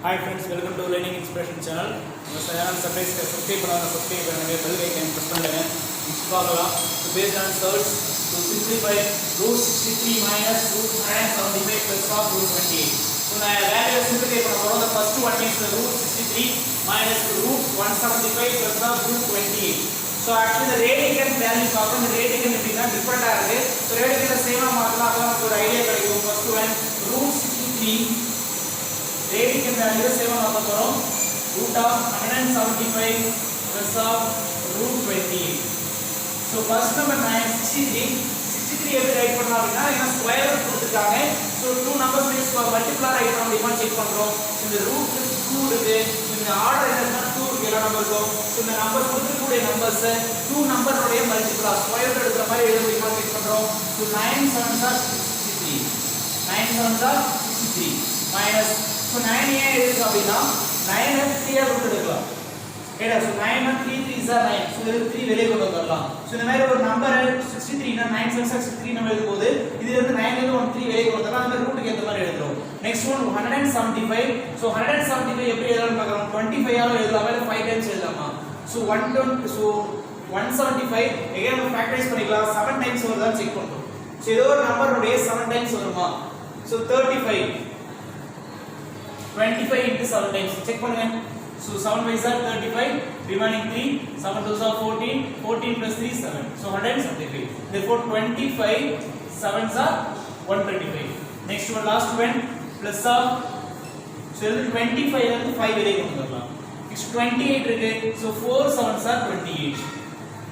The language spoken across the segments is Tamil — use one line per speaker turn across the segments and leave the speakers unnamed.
Hi friends, welcome to Learning Inspiration channel. நம்ம சேனல் சப்ஸ்கிரைப் பண்ணுங்க, bell icon press பண்ணுங்க. நெக்ஸ்ட் பார்க்கலாம். So based on search to simplify root 63 minus root 175 plus of root 28. So நான் வேல்யூ simplify பண்ண போறோம். The first one is root 63 minus root 175 plus of root 28. So actually the radicand value பார்க்கணும். The radicand எப்படின்னா டிஃபரெண்டா இருக்கு. So radicand சேமா மாத்தலாம். அப்ப நமக்கு ஒரு ஐடியா கிடைக்கும். First one root 63 radicand value same on the root of 175 plus of root 28. So first number 63 எப்படி ரைட் பண்ணலாம் அப்படினா இங்க ஸ்கொயர் ரூட் கொடுத்துட்டாங்க. So two numbers is multiply right பண்ண முடியுமா செக் பண்றோம். இந்த ரூட் 2 இருக்கு. இந்த ஆர்டர் என்னன்னா 2 இருக்கு எல்லா நம்பருக்கும். So இந்த நம்பர் கொடுக்கக்கூடிய நம்பர்ஸ் 2 நம்பர் உடைய மல்டிப்ளை ஸ்கொயர் ரூட் எடுக்கிற மாதிரி எழுத முடியுமா செக் பண்றோம். So 9 7s are 63. 9 7s are 63 minus so 9 ஏன் எழுதுறோம் அப்படினா 9 ல 3 ஆ ரூட் எடுக்கலாம். ஏடா so 9 ல 3 3s are 9. so இது 3 வெளிய கொண்டு வரலாம். so இந்த மாதிரி ஒரு நம்பர் 63 னா 9 7 63 நம்ம எழுதும்போது இதுல இருந்து 9 ல இருந்து 1 3 வெளிய கொண்டு வரலாம். அந்த ரூட்டுக்கு ஏத்த மாதிரி எழுதுறோம். next one 175. so 175 எப்படி எழுதலாம் பார்க்கலாம். 25 ஆல எழுதலாமா இல்ல 5 டைம்ஸ் எழுதலாமா. so 175 again நம்ம ஃபேக்டரைஸ் பண்ணிக்கலாம். 7 டைம்ஸ் வருதா செக் பண்றோம். so ஏதோ ஒரு நம்பர் உடைய 7 டைம்ஸ் வருமா. so 35 25 into 7 times check பண்ணுங்க. so 7 5s are 35 remaining 3 7 2s are 14 14 plus 3 7 so 175 therefore 25 7s are 125. next one last one plus of so 25 ல இருந்து 5 வெளிய கொண்டு வரலாம். next 28 இருக்கு. so 4 7s are 28.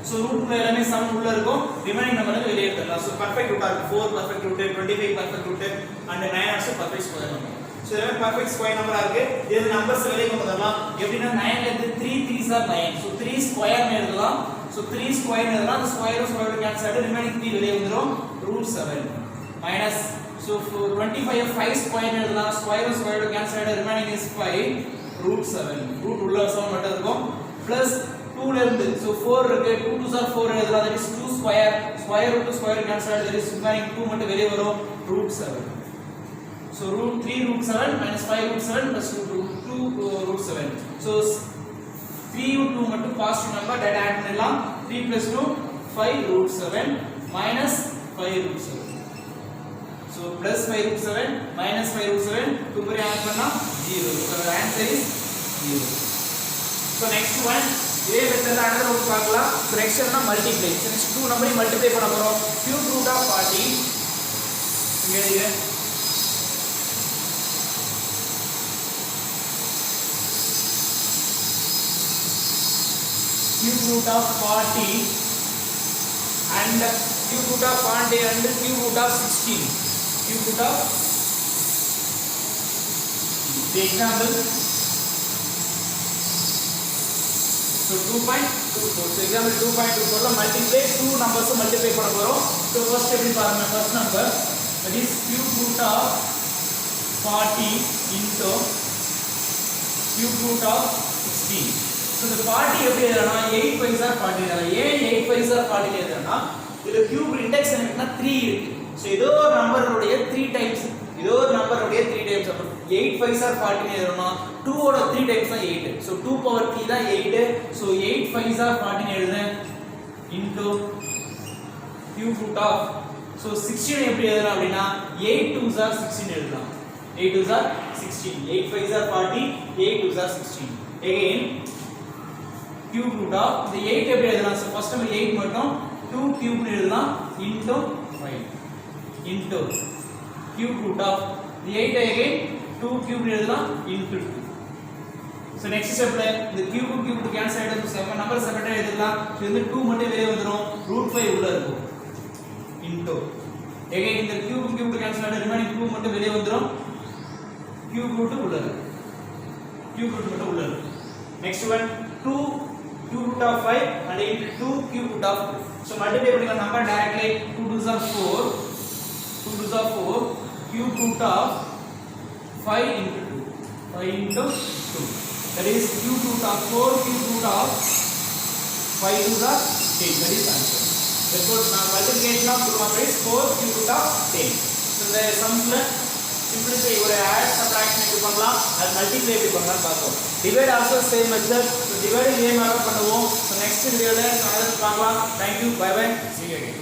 so root ல எல்லாமே 7 உள்ள இருக்கும். remaining number வெளிய எடுத்துடலாம். so perfect root இருக்கு. 4 perfect root 25 perfect root and 9 also perfect square number. so இது perfect square number இருக்கு. இது நம்பர்ஸ் வெளிய கொண்டு வரலாம். எப்படினா 9 ல இருந்து 3 3s are 9. so 3 ஸ்கொயர் னு எழுதலாம். so 3 ஸ்கொயர் னு எழுதலாம். அந்த ஸ்கொயர் ஸ்கொயர் கேன்சல் ஆயிடும். ரிமைனிங் 3 வெளிய வந்துரும். root 7 minus so 25 5 ஸ்கொயர் னு எழுதலாம். ஸ்கொயர் ஸ்கொயர் கேன்சல் ஆயிடும். ரிமைனிங் is 5 root 7 ரூட் உள்ள 7 மட்டும் இருக்கும். plus 2 ல இருந்து so 4 இருக்கு. 2 2s are 4 எழுதலாம். that is 2 square square root square cancel ஆயிடும். that is remaining 2 மட்டும் வெளிய வரும். root 7. so root 3 root 7 minus 5 root 7 plus 2 root 7. so 3 2 மட்டும் பாசிட்டிவ் நம்பர் that add பண்ணலாம். 3 plus 2 5 root 7 minus 5 root 7. so plus 5 root 7 minus 5 root 7 2 பேரை ஆட் பண்ணா 0. so the answer is 0. so next one இதே மெத்தட்ல another one பார்க்கலாம். so next என்ன மல்டிப்ளை. so next 2 நம்பரை மல்டிப்ளை பண்ண போறோம். cube root of 40 இங்க எழுதுங்க. cube root of 40 and cube root of 40 and cube root of 16. cube root of the example so 2.24. so example 2.24 la multiply two numbers multiply பண்ண போறோம். so first எப்படி பாருங்க. first number that is cube root of 40 into cube root of 16. so the 40 எப்படி எழுதறனா 8 5s are 40 எழுதலாம். ஏன் 8 5s are 40 எழுதறனா இதுல கியூப் இன்டெக்ஸ் என்னன்னா 3 இருக்கு. சோ ஏதோ ஒரு நம்பரோட 3 டைம்ஸ் ஏதோ ஒரு நம்பரோட 3 டைம்ஸ் அப்ப 8 5s are 40 எழுதறனா 2 ஓட 3 டைம்ஸ் தான் 8. சோ 2 பவர் 3 தான் 8. சோ 8 5s are 40 எழுதுறேன் into cube root of so 16 எப்படி எழுதலாம் அப்படினா 8 2s are 16 எழுதலாம். 8 2s are 16 8 5s are 40 8 2s are 16. again cube root of the 8 எப்படி எழுதலாம். so first நம்ம 8 மட்டும் 2 cube னு எழுதலாம் into 5 into cube root of the 8 again 2 cube னு எழுதலாம் into 2. so next stepல இந்த cube cancel ஆயிடும். so நம்பர் செப்பரேட்டா எழுதலாம். so இந்த 2 மட்டும் வெளிய வந்துரும். root 5 உள்ள இருக்கும் into again இந்த cube cancel ஆயிடும். remaining 2 மட்டும் வெளிய வந்துரும். cube root உள்ள இருக்கும். cube root மட்டும் உள்ள இருக்கும். next one 2 cube root of 5 and into 2 cube root of 2. so multiply பண்ணிக்கலாம் number directly 2 2s are 4 2 2s are 4 cube root of 5 into 2 5 into 2 that is cube root of 4 cube root of 5 2s are 10. that is answer. therefore now multiplication of 2 numbers is 4 cube root of 10. so the sum simplify ஒரு ஆட் சப்ட்ராக்ஷன் எப்படி பண்ணலாம் அது மல்டிப்ளை எப்படி பண்ணலாம் பார்ப்போம் divide also same method so dividing இதே மாதிரி பண்ணுவோம் ஸோ நெக்ஸ்ட் வீடியோவில் பார்க்கலாம் thank you bye bye see you again